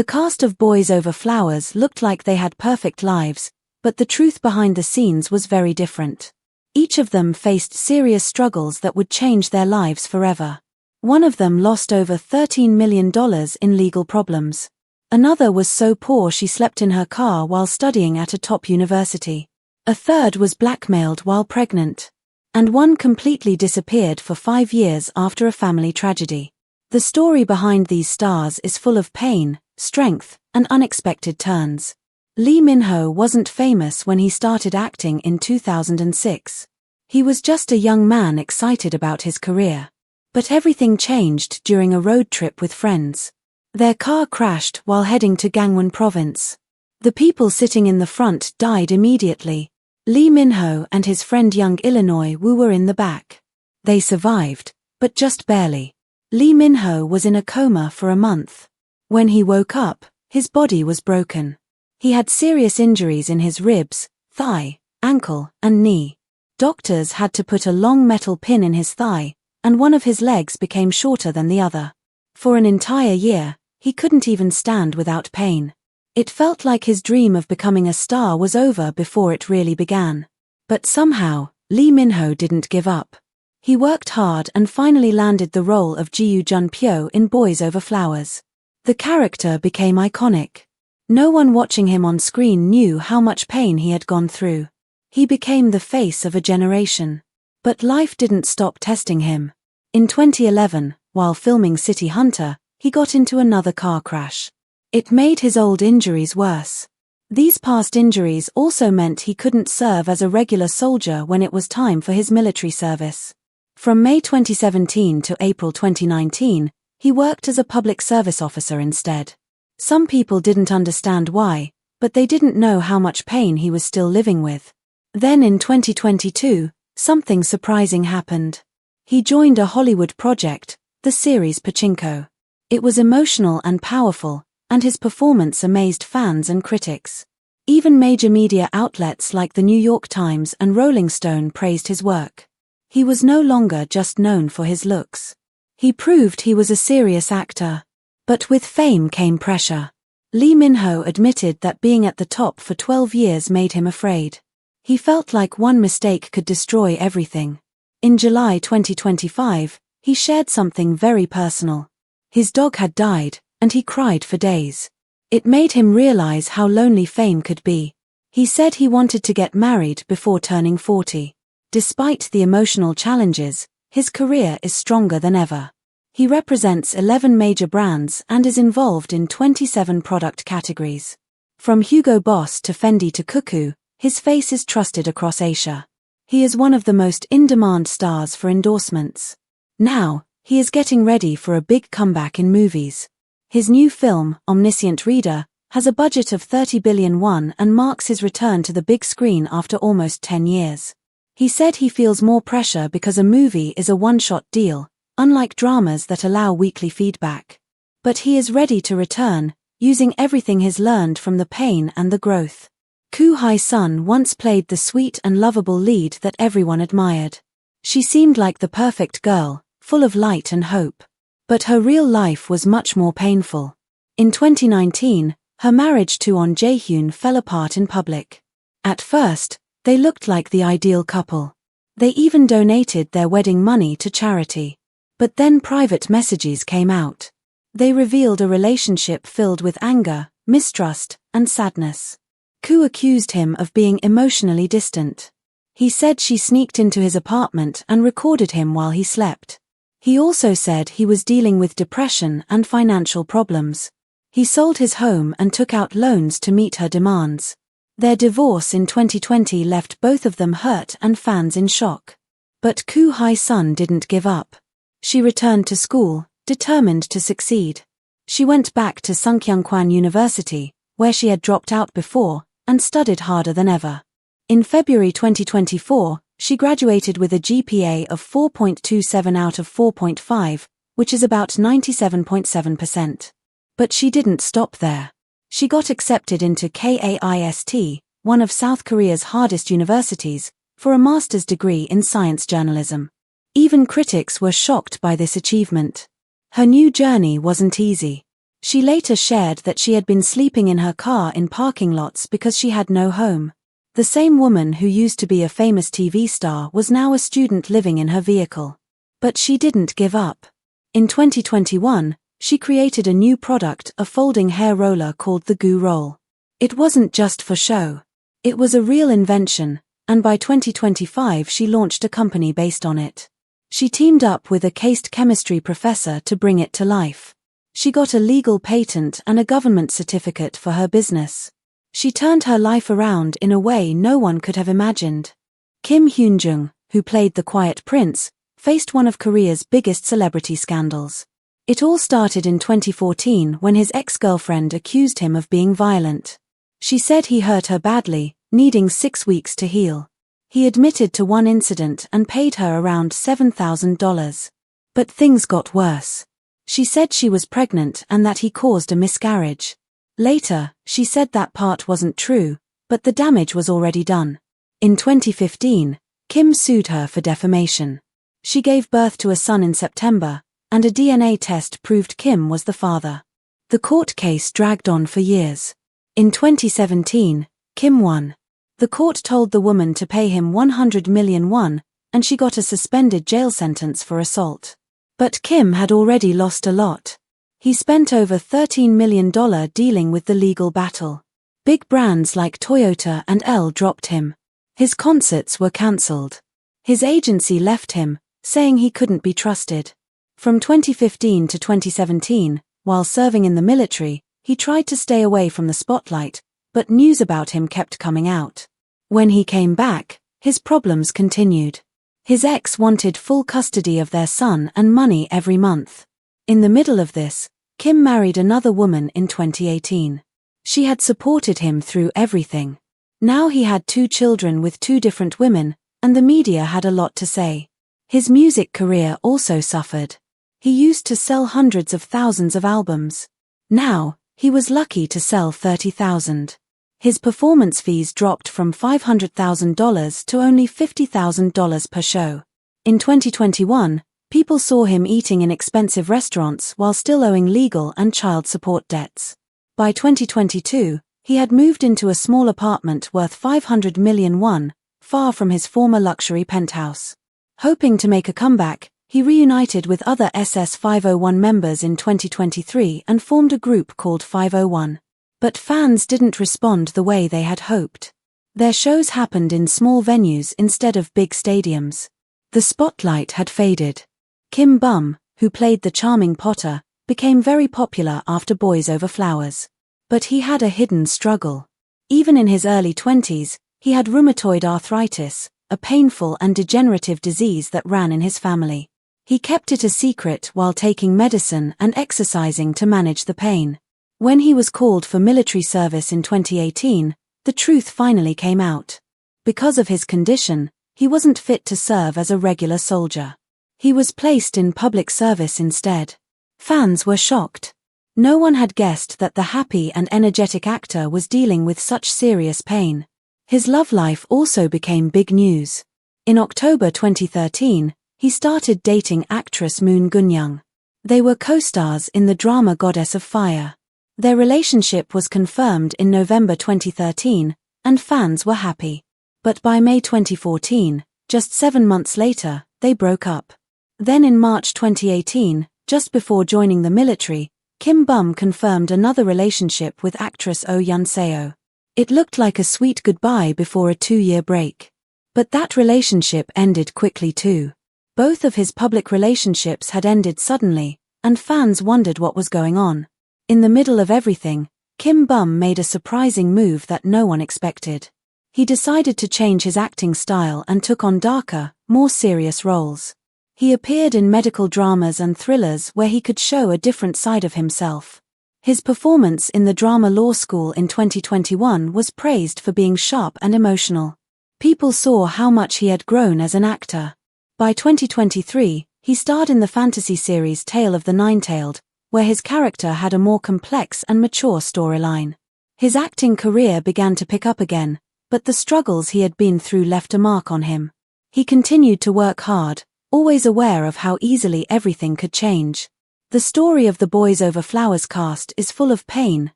The cast of Boys Over Flowers looked like they had perfect lives, but the truth behind the scenes was very different. Each of them faced serious struggles that would change their lives forever. One of them lost over $13 million in legal problems. Another was so poor she slept in her car while studying at a top university. A third was blackmailed while pregnant. And one completely disappeared for 5 years after a family tragedy. The story behind these stars is full of pain, strength, and unexpected turns. Minho wasn't famous when he started acting in 2006. He was just a young man excited about his career. But everything changed during a road trip with friends. Their car crashed while heading to Gangwon province. The people sitting in the front died immediately. Minho and his friend Young Illinois Woo were in the back. They survived, but just barely. Minho was in a coma for a month. When he woke up, his body was broken. He had serious injuries in his ribs, thigh, ankle, and knee. Doctors had to put a long metal pin in his thigh, and one of his legs became shorter than the other. For an entire year, he couldn't even stand without pain. It felt like his dream of becoming a star was over before it really began. But somehow, Minho didn't give up. He worked hard and finally landed the role of Jiu Junpyo in Boys Over Flowers. The character became iconic. No one watching him on screen knew how much pain he had gone through. He became the face of a generation. But life didn't stop testing him. In 2011, while filming City Hunter, he got into another car crash. It made his old injuries worse. These past injuries also meant he couldn't serve as a regular soldier when it was time for his military service. From May 2017 to April 2019, he worked as a public service officer instead. Some people didn't understand why, but they didn't know how much pain he was still living with. Then in 2022, something surprising happened. He joined a Hollywood project, the series Pachinko. It was emotional and powerful, and his performance amazed fans and critics. Even major media outlets like the New York Times and Rolling Stone praised his work. He was no longer just known for his looks. He proved he was a serious actor. But with fame came pressure. Minho admitted that being at the top for 12 years made him afraid. He felt like one mistake could destroy everything. In July 2025, he shared something very personal. His dog had died, and he cried for days. It made him realize how lonely fame could be. He said he wanted to get married before turning 40. Despite the emotional challenges, his career is stronger than ever. He represents 11 major brands and is involved in 27 product categories. From Hugo Boss to Fendi to Cuckoo, his face is trusted across Asia. He is one of the most in-demand stars for endorsements. Now, he is getting ready for a big comeback in movies. His new film, Omniscient Reader, has a budget of 30 billion won and marks his return to the big screen after almost 10 years. He said he feels more pressure because a movie is a one-shot deal, unlike dramas that allow weekly feedback. But he is ready to return, using everything he's learned from the pain and the growth. Koo Hae-sun once played the sweet and lovable lead that everyone admired. She seemed like the perfect girl, full of light and hope. But her real life was much more painful. In 2019, her marriage to Ahn Jae-hyun fell apart in public. At first, they looked like the ideal couple. They even donated their wedding money to charity. But then private messages came out. They revealed a relationship filled with anger, mistrust, and sadness. Koo accused him of being emotionally distant. He said she sneaked into his apartment and recorded him while he slept. He also said he was dealing with depression and financial problems. He sold his home and took out loans to meet her demands. Their divorce in 2020 left both of them hurt and fans in shock. But Koo Hae-sun didn't give up. She returned to school, determined to succeed. She went back to Sungkyunkwan University, where she had dropped out before, and studied harder than ever. In February 2024, she graduated with a GPA of 4.27 out of 4.5, which is about 97.7%. But she didn't stop there. She got accepted into KAIST, one of South Korea's hardest universities, for a master's degree in science journalism. Even critics were shocked by this achievement. Her new journey wasn't easy. She later shared that she had been sleeping in her car in parking lots because she had no home. The same woman who used to be a famous TV star was now a student living in her vehicle. But she didn't give up. In 2021, she created a new product, a folding hair roller called the Goo Roll. It wasn't just for show. It was a real invention, and by 2025 she launched a company based on it. She teamed up with a cased chemistry professor to bring it to life. She got a legal patent and a government certificate for her business. She turned her life around in a way no one could have imagined. Kim Hyun-joong, who played the Quiet Prince, faced one of Korea's biggest celebrity scandals. It all started in 2014 when his ex-girlfriend accused him of being violent. She said he hurt her badly, needing 6 weeks to heal. He admitted to one incident and paid her around $7,000. But things got worse. She said she was pregnant and that he caused a miscarriage. Later, she said that part wasn't true, but the damage was already done. In 2015, Kim sued her for defamation. She gave birth to a son in September, and a DNA test proved Kim was the father. The court case dragged on for years. In 2017, Kim won. The court told the woman to pay him 100 million won, and she got a suspended jail sentence for assault. But Kim had already lost a lot. He spent over $13 million dealing with the legal battle. Big brands like Toyota and Elle dropped him. His concerts were cancelled. His agency left him, saying he couldn't be trusted. From 2015 to 2017, while serving in the military, he tried to stay away from the spotlight, but news about him kept coming out. When he came back, his problems continued. His ex wanted full custody of their son and money every month. In the middle of this, Kim married another woman in 2018. She had supported him through everything. Now he had 2 children with 2 different women, and the media had a lot to say. His music career also suffered. He used to sell hundreds of thousands of albums. Now, he was lucky to sell 30,000. His performance fees dropped from $500,000 to only $50,000 per show. In 2021, people saw him eating in expensive restaurants while still owing legal and child support debts. By 2022, he had moved into a small apartment worth 500 million won, far from his former luxury penthouse. Hoping to make a comeback, he reunited with other SS 501 members in 2023 and formed a group called 501. But fans didn't respond the way they had hoped. Their shows happened in small venues instead of big stadiums. The spotlight had faded. Kim Bum, who played the charming Potter, became very popular after Boys Over Flowers. But he had a hidden struggle. Even in his early 20s, he had rheumatoid arthritis, a painful and degenerative disease that ran in his family. He kept it a secret while taking medicine and exercising to manage the pain. When he was called for military service in 2018, the truth finally came out. Because of his condition, he wasn't fit to serve as a regular soldier. He was placed in public service instead. Fans were shocked. No one had guessed that the happy and energetic actor was dealing with such serious pain. His love life also became big news. In October 2013, he started dating actress Min Jung. They were co-stars in the drama Goddess of Fire. Their relationship was confirmed in November 2013, and fans were happy. But by May 2014, just 7 months later, they broke up. Then in March 2018, just before joining the military, Kim Bum confirmed another relationship with actress Oh Yun-seo. It looked like a sweet goodbye before a 2-year break. But that relationship ended quickly too. Both of his public relationships had ended suddenly, and fans wondered what was going on. In the middle of everything, Kim Bum made a surprising move that no one expected. He decided to change his acting style and took on darker, more serious roles. He appeared in medical dramas and thrillers where he could show a different side of himself. His performance in the drama Law School in 2021 was praised for being sharp and emotional. People saw how much he had grown as an actor. By 2023, he starred in the fantasy series Tale of the Nine-Tailed, where his character had a more complex and mature storyline. His acting career began to pick up again, but the struggles he had been through left a mark on him. He continued to work hard, always aware of how easily everything could change. The story of the Boys Over Flowers cast is full of pain,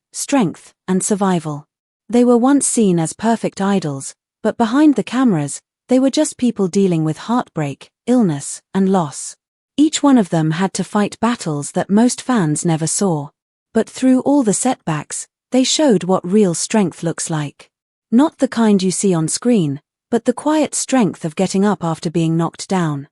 strength, and survival. They were once seen as perfect idols, but behind the cameras, they were just people dealing with heartbreak, illness, and loss. Each one of them had to fight battles that most fans never saw. But through all the setbacks, they showed what real strength looks like. Not the kind you see on screen, but the quiet strength of getting up after being knocked down.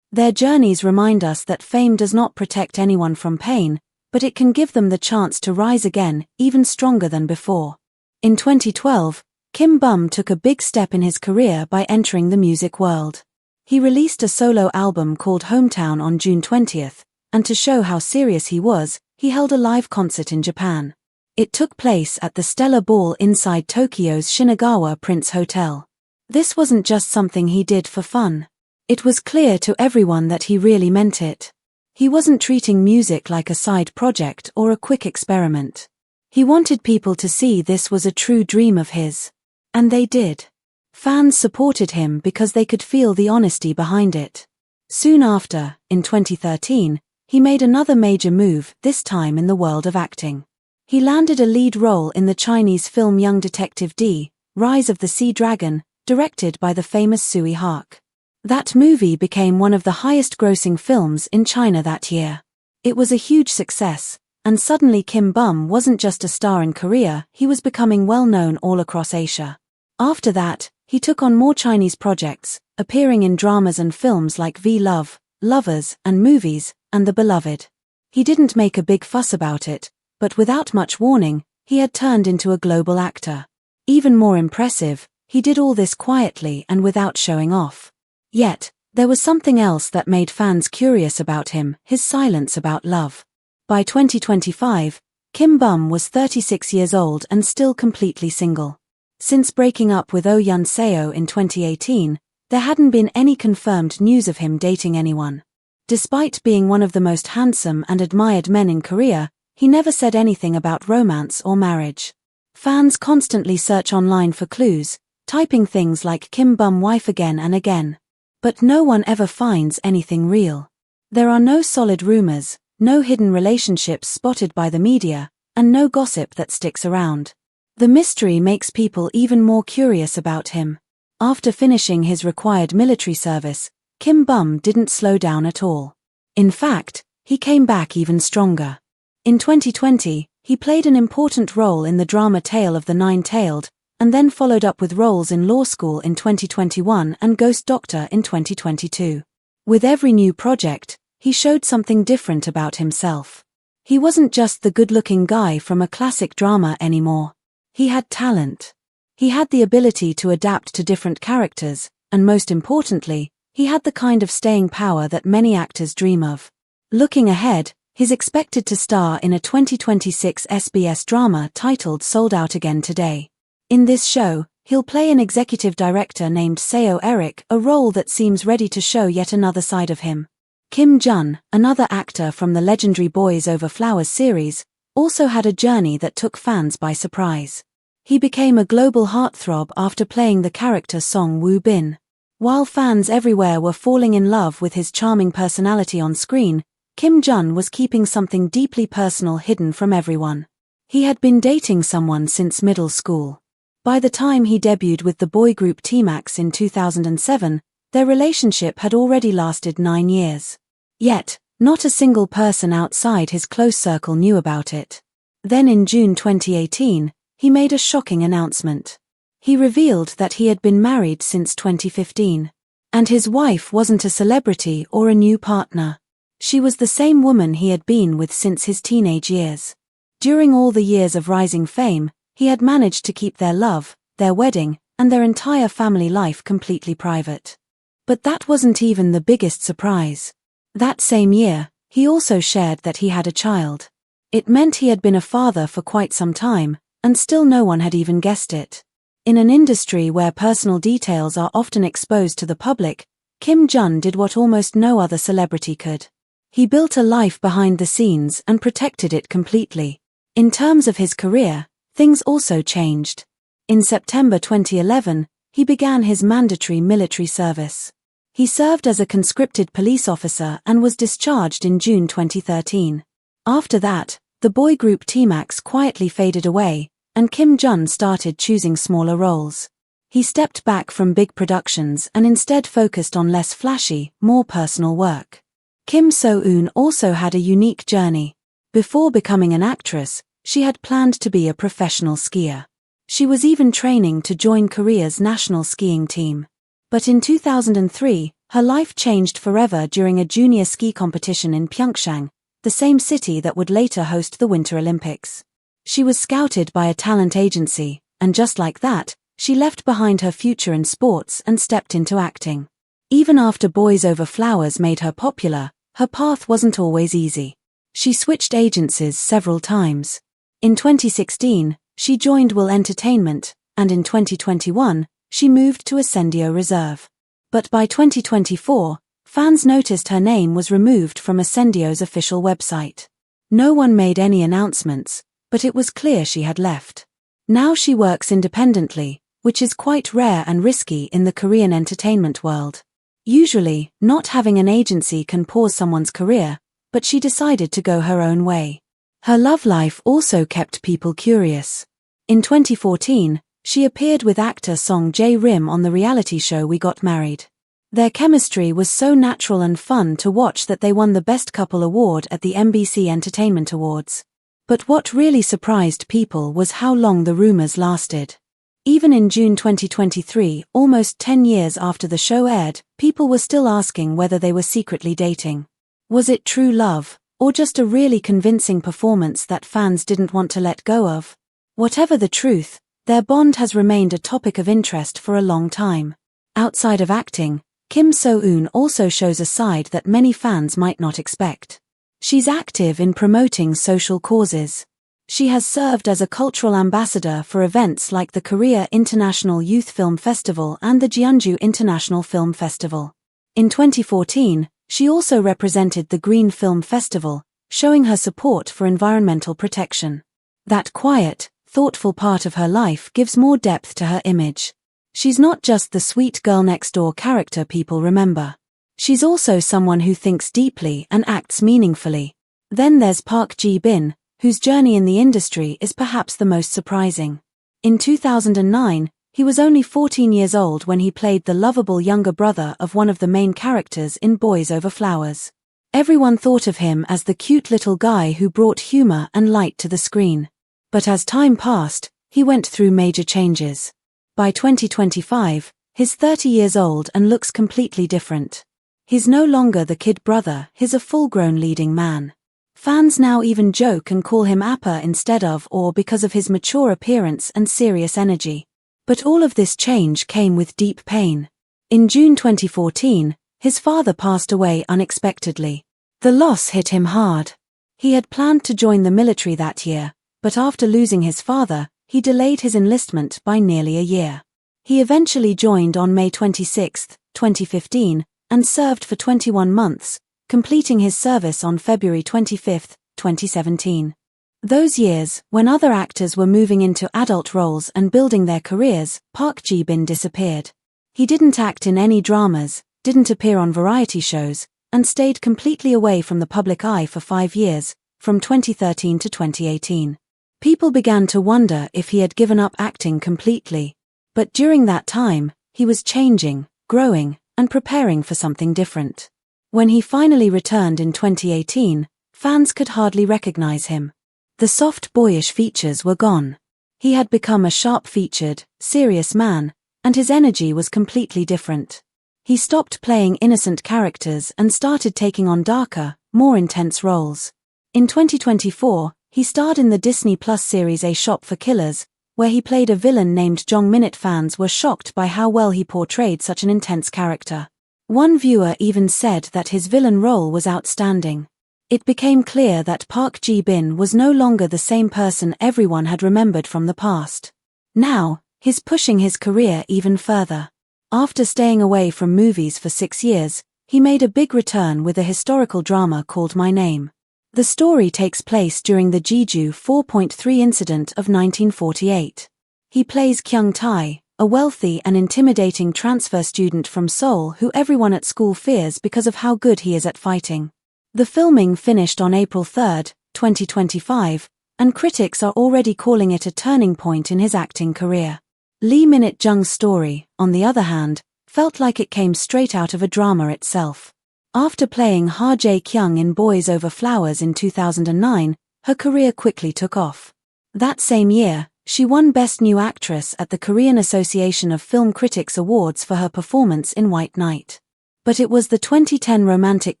Their journeys remind us that fame does not protect anyone from pain, but it can give them the chance to rise again, even stronger than before. In 2012, Kim Bum took a big step in his career by entering the music world. He released a solo album called Hometown on June 20th, and to show how serious he was, he held a live concert in Japan. It took place at the Stella Ball inside Tokyo's Shinagawa Prince Hotel. This wasn't just something he did for fun. It was clear to everyone that he really meant it. He wasn't treating music like a side project or a quick experiment. He wanted people to see this was a true dream of his. And they did. Fans supported him because they could feel the honesty behind it. Soon after, in 2013, he made another major move, this time in the world of acting. He landed a lead role in the Chinese film Young Detective D, Rise of the Sea Dragon, directed by the famous Tsui Hark. That movie became one of the highest-grossing films in China that year. It was a huge success, and suddenly Kim Bum wasn't just a star in Korea, he was becoming well-known all across Asia. After that, he took on more Chinese projects, appearing in dramas and films like V-Love, Lovers, and Movies, and The Beloved. He didn't make a big fuss about it, but without much warning, he had turned into a global actor. Even more impressive, he did all this quietly and without showing off. Yet, there was something else that made fans curious about him, his silence about love. By 2025, Kim Bum was 36 years old and still completely single. Since breaking up with Oh Yun-seo in 2018, there hadn't been any confirmed news of him dating anyone. Despite being one of the most handsome and admired men in Korea, he never said anything about romance or marriage. Fans constantly search online for clues, typing things like Kim Bum wife again and again. But no one ever finds anything real. There are no solid rumors, no hidden relationships spotted by the media, and no gossip that sticks around. The mystery makes people even more curious about him. After finishing his required military service, Kim Bum didn't slow down at all. In fact, he came back even stronger. In 2020, he played an important role in the drama Tale of the Nine-Tailed, and then followed up with roles in Law School in 2021 and Ghost Doctor in 2022. With every new project, he showed something different about himself. He wasn't just the good-looking guy from a classic drama anymore. He had talent. He had the ability to adapt to different characters, and most importantly, he had the kind of staying power that many actors dream of. Looking ahead, he's expected to star in a 2026 SBS drama titled Sold Out Again Today. In this show, he'll play an executive director named Seo Eric, a role that seems ready to show yet another side of him. Kim Jun, another actor from the legendary Boys Over Flowers series, also had a journey that took fans by surprise. He became a global heartthrob after playing the character Song Woo Bin. While fans everywhere were falling in love with his charming personality on screen, Kim Jun was keeping something deeply personal hidden from everyone. He had been dating someone since middle school. By the time he debuted with the boy group T-Max in 2007, their relationship had already lasted 9 years. Yet, not a single person outside his close circle knew about it. Then in June 2018, he made a shocking announcement. He revealed that he had been married since 2015. And his wife wasn't a celebrity or a new partner. She was the same woman he had been with since his teenage years. During all the years of rising fame, he had managed to keep their love, their wedding, and their entire family life completely private. But that wasn't even the biggest surprise. That same year, he also shared that he had a child. It meant he had been a father for quite some time, and still no one had even guessed it. In an industry where personal details are often exposed to the public, Kim Jun did what almost no other celebrity could. He built a life behind the scenes and protected it completely. In terms of his career, things also changed. In September 2011, he began his mandatory military service. He served as a conscripted police officer and was discharged in June 2013. After that, the boy group T-Max quietly faded away, and Kim Jung started choosing smaller roles. He stepped back from big productions and instead focused on less flashy, more personal work. Kim Soun also had a unique journey. Before becoming an actress, she had planned to be a professional skier. She was even training to join Korea's national skiing team. But in 2003, her life changed forever during a junior ski competition in Pyeongchang, the same city that would later host the Winter Olympics. She was scouted by a talent agency, and just like that, she left behind her future in sports and stepped into acting. Even after Boys Over Flowers made her popular, her path wasn't always easy. She switched agencies several times. In 2016, she joined Will Entertainment, and in 2021, she moved to Ascendio Reserve. But by 2024, fans noticed her name was removed from Ascendio's official website. No one made any announcements, but it was clear she had left. Now she works independently, which is quite rare and risky in the Korean entertainment world. Usually, not having an agency can pause someone's career, but she decided to go her own way. Her love life also kept people curious. In 2014, she appeared with actor Song Jae-rim on the reality show We Got Married. Their chemistry was so natural and fun to watch that they won the Best Couple award at the MBC Entertainment Awards. But what really surprised people was how long the rumors lasted. Even in June 2023, almost 10 years after the show aired, people were still asking whether they were secretly dating. Was it true love, or just a really convincing performance that fans didn't want to let go of? Whatever the truth, their bond has remained a topic of interest for a long time. Outside of acting, Kim So-eun also shows a side that many fans might not expect. She's active in promoting social causes. She has served as a cultural ambassador for events like the Korea International Youth Film Festival and the Jeonju International Film Festival. In 2014, she also represented the Green Film Festival, showing her support for environmental protection. That quiet, thoughtful part of her life gives more depth to her image. She's not just the sweet girl next door character people remember. She's also someone who thinks deeply and acts meaningfully. Then there's Park Ji-bin, whose journey in the industry is perhaps the most surprising. In 2009, he was only 14 years old when he played the lovable younger brother of one of the main characters in Boys Over Flowers. Everyone thought of him as the cute little guy who brought humor and light to the screen. But as time passed, he went through major changes. By 2025, he's 30 years old and looks completely different. He's no longer the kid brother, he's a full-grown leading man. Fans now even joke and call him Appa instead of or because of his mature appearance and serious energy. But all of this change came with deep pain. In June 2014, his father passed away unexpectedly. The loss hit him hard. He had planned to join the military that year, but after losing his father, he delayed his enlistment by nearly a year. He eventually joined on May 26, 2015, and served for 21 months, completing his service on February 25, 2017. Those years, when other actors were moving into adult roles and building their careers, Park Ji-bin disappeared. He didn't act in any dramas, didn't appear on variety shows, and stayed completely away from the public eye for 5 years, from 2013 to 2018. People began to wonder if he had given up acting completely. But during that time, he was changing, growing, and preparing for something different. When he finally returned in 2018, fans could hardly recognize him. The soft boyish features were gone. He had become a sharp-featured, serious man, and his energy was completely different. He stopped playing innocent characters and started taking on darker, more intense roles. In 2024, he starred in the Disney Plus series A Shop for Killers, where he played a villain named Jong Minute. Fans were shocked by how well he portrayed such an intense character. One viewer even said that his villain role was outstanding. It became clear that Park Ji-bin was no longer the same person everyone had remembered from the past. Now, he's pushing his career even further. After staying away from movies for 6 years, he made a big return with a historical drama called My Name. The story takes place during the Jeju 4.3 incident of 1948. He plays Kyung Tae, a wealthy and intimidating transfer student from Seoul who everyone at school fears because of how good he is at fighting. The filming finished on April 3, 2025, and critics are already calling it a turning point in his acting career. Lee Min Jung's story, on the other hand, felt like it came straight out of a drama itself. After playing Ha Jae-kyung in Boys Over Flowers in 2009, her career quickly took off. That same year, she won Best New Actress at the Korean Association of Film Critics Awards for her performance in White Knight. But it was the 2010 romantic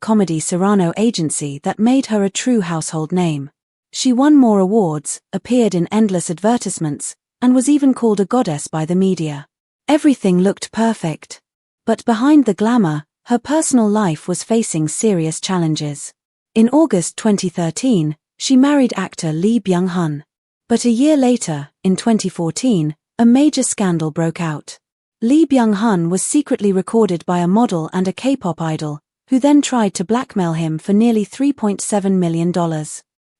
comedy Cyrano Agency that made her a true household name. She won more awards, appeared in endless advertisements, and was even called a goddess by the media. Everything looked perfect. But behind the glamour, her personal life was facing serious challenges. In August 2013, she married actor Lee Byung-hun. But a year later, in 2014, a major scandal broke out. Lee Byung-hun was secretly recorded by a model and a K-pop idol, who then tried to blackmail him for nearly $3.7 million.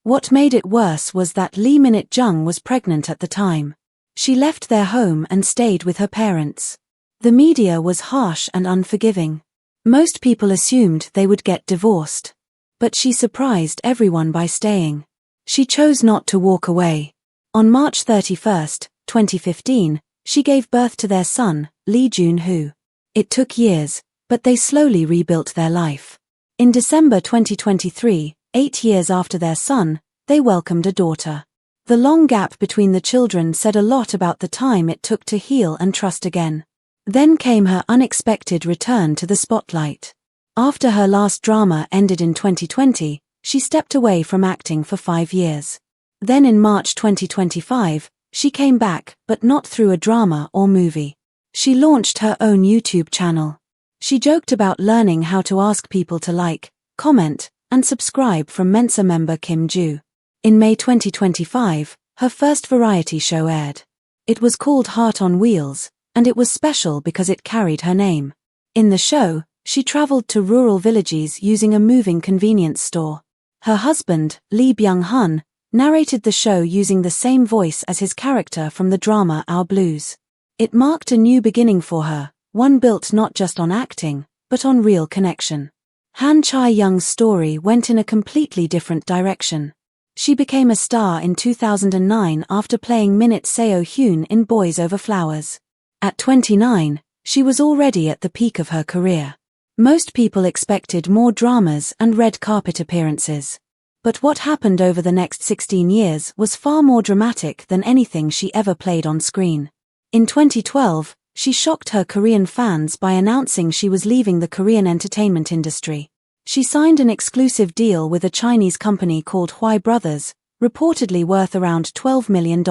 What made it worse was that Lee Min Jung was pregnant at the time. She left their home and stayed with her parents. The media was harsh and unforgiving. Most people assumed they would get divorced. But she surprised everyone by staying. She chose not to walk away. On March 31, 2015, she gave birth to their son, Lee Jun-ho. It took years, but they slowly rebuilt their life. In December 2023, 8 years after their son, they welcomed a daughter. The long gap between the children said a lot about the time it took to heal and trust again. Then came her unexpected return to the spotlight. After her last drama ended in 2020, she stepped away from acting for 5 years. Then in March 2025, she came back, but not through a drama or movie. She launched her own YouTube channel. She joked about learning how to ask people to like, comment, and subscribe from Mensa member Kim Hyun-joong. In May 2025, her first variety show aired. It was called Heart on Wheels, and it was special because it carried her name. In the show, she traveled to rural villages using a moving convenience store. Her husband, Lee Byung-hun, narrated the show using the same voice as his character from the drama Our Blues. It marked a new beginning for her, one built not just on acting, but on real connection. Han Chae-young's story went in a completely different direction. She became a star in 2009 after playing Min Seo-hyun in Boys Over Flowers. At 29, she was already at the peak of her career. Most people expected more dramas and red carpet appearances. But what happened over the next 16 years was far more dramatic than anything she ever played on screen. In 2012, she shocked her Korean fans by announcing she was leaving the Korean entertainment industry. She signed an exclusive deal with a Chinese company called Hui Brothers, reportedly worth around $12 million.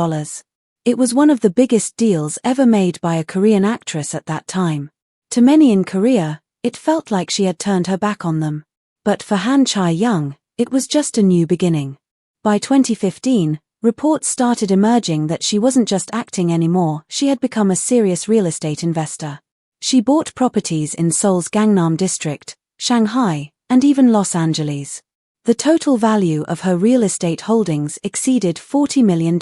It was one of the biggest deals ever made by a Korean actress at that time. To many in Korea, it felt like she had turned her back on them. But for Han Chae-young, it was just a new beginning. By 2015, reports started emerging that she wasn't just acting anymore, she had become a serious real estate investor. She bought properties in Seoul's Gangnam district, Shanghai, and even Los Angeles. The total value of her real estate holdings exceeded $40 million.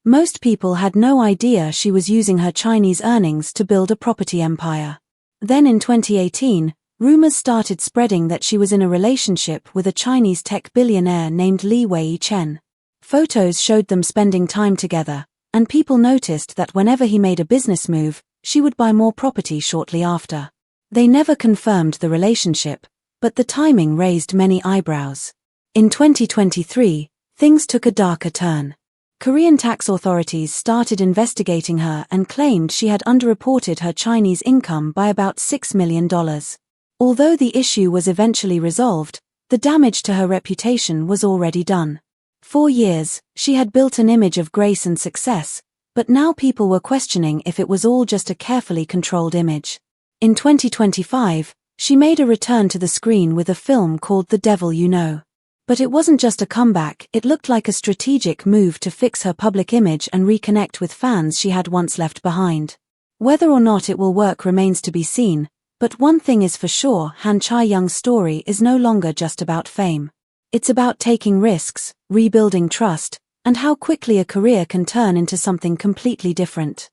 Most people had no idea she was using her Chinese earnings to build a property empire. Then in 2018, rumors started spreading that she was in a relationship with a Chinese tech billionaire named Li Wei-chen. Photos showed them spending time together, and people noticed that whenever he made a business move, she would buy more property shortly after. They never confirmed the relationship, but the timing raised many eyebrows. In 2023, things took a darker turn. Korean tax authorities started investigating her and claimed she had underreported her Chinese income by about $6 million. Although the issue was eventually resolved, the damage to her reputation was already done. For years, she had built an image of grace and success, but now people were questioning if it was all just a carefully controlled image. In 2025, she made a return to the screen with a film called The Devil You Know. But it wasn't just a comeback, it looked like a strategic move to fix her public image and reconnect with fans she had once left behind. Whether or not it will work remains to be seen, but one thing is for sure, Han Chae-young's story is no longer just about fame. It's about taking risks, rebuilding trust, and how quickly a career can turn into something completely different.